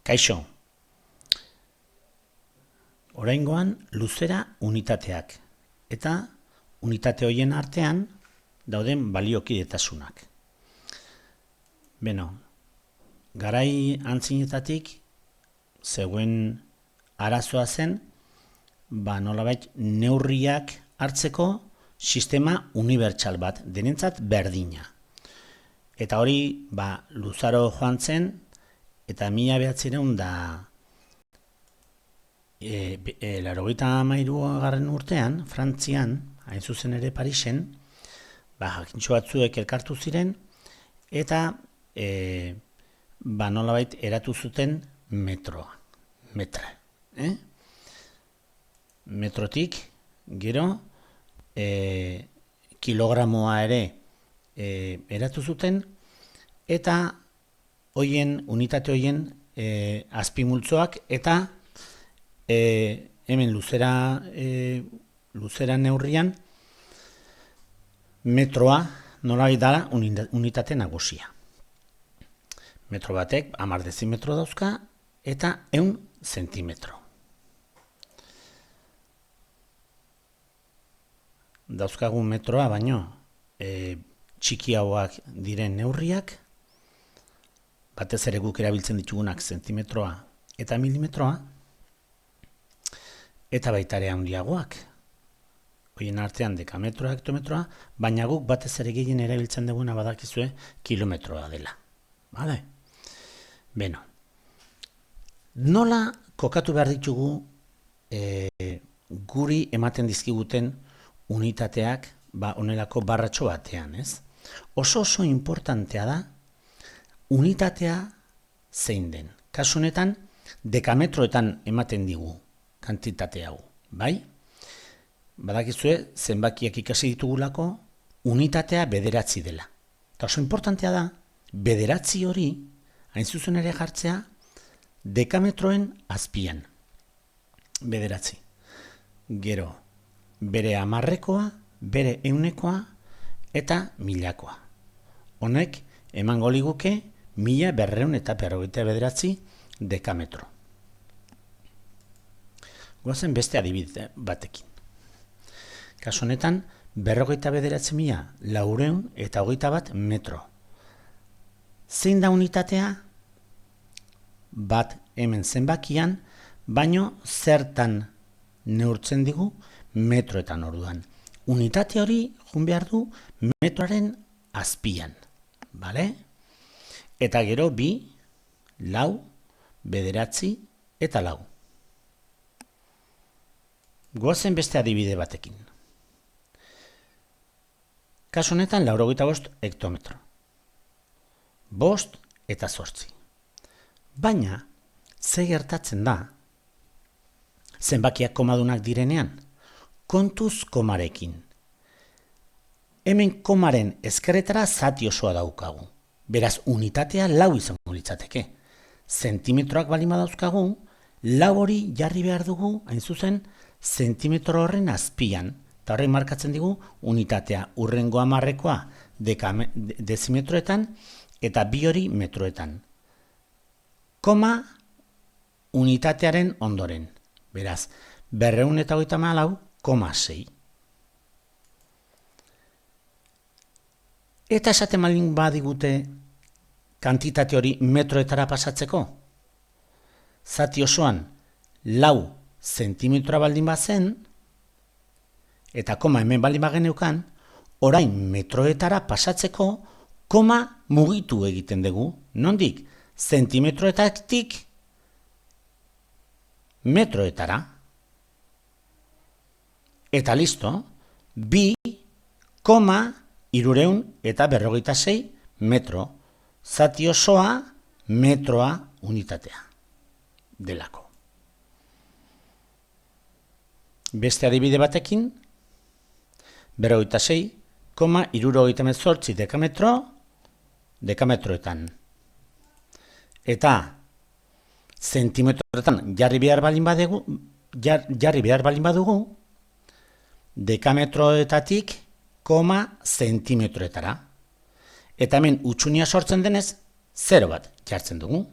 Kaixo, oraingoan luzera unitateak eta unitate horien artean dauden baliokidetasunak. Beno, garai antzinetatik zegoen arazoa zen, nolabait neurriak hartzeko sistema unibertsal bat, denentzat berdina. Eta hori, luzaro joan zen, eta 1983 urtean, Frantzian, hain zuzen ere Parisen, jakintxo batzuek elkartu ziren, eta nolabait eratu zuten metroa. Metrotik, gero, kilogramoa ere eratu zuten, eta unitate horien azpimultzoak eta hemen luzera neurrian metroa nolabait dela unitate nagusia. Metro batek 10 dezimetro dauzka eta 100 zentimetro. Dauzkagun metroa baino txikiagoak diren neurriak, batez ere guk erabiltzen ditugunak zentimetroa eta milimetroa, eta baita ere handiagoak. Horien artean dekametroa, hektometroa, baina guk batez ere gehien erabiltzen duguna badakizue kilometroa dela. Bale? Beno, nola kokatu behar ditugu guri ematen dizkiguten unitateak onelako barratxo batean, ez? Oso importantea da unitatea zein den. Kasu honetan, dekametroetan ematen digu kantitate hau, bai? Badakizue, zenbakiak ikasi ditugulako, unitatea 9 dela. Eta oso importantea da, 9 hori, hain zuzen ere jartzea, dekametroen azpian. 9. Gero, bere 10-ekoa, bere 100-ekoa, eta 1000-ekoa. Honek, emango liguke 1299 dekametro. Goazen beste adibide batekin. Kasu honetan, 49.421 metro. Zein da unitatea? Bat hemen zenbakian, baino zertan neurtzen digu metroetan orduan. Unitate hori joan behar du metroaren azpian. Bale? Eta gero 2, 4, 9 eta 4. Goazen beste adibide batekin. Kasu honetan 85 hektometro. 5 eta 8. Baina, ze gertatzen da, zenbakiak komadunak direnean, kontuz komarekin. Hemen komaren ezkerretara zati osoa daukagu. Beraz, unitatea 4 izango litzateke. Zentimetroak balin badauzkagu, 4 hori jarri behar dugu, hain zuzen, zentimetro horren azpian. Eta horren markatzen digu, unitatea hurrengo 10-ekoa dezimetroetan, eta 2 hori metroetan. Koma unitatearen ondoren. Beraz, 234,6. Eta esaten malin badigute kantitate hori metroetara pasatzeko. Zati osoan 4 zentimetroa baldin bazen, eta koma hemen baldin bageneukan, orain metroetara pasatzeko koma mugitu egiten dugu. Nondik? Zentimetroetatik metroetara. Eta listo, 2,346 metro. Zati osoa metroa unitatea delako. Beste adibide batekin, 46,318 dekametroetan. Eta zentimetroetan jarri behar balin badugu, dekametroetatik koma zentimetroetara. Eta hemen utxunia sortzen denez, 0 bat jartzen dugu.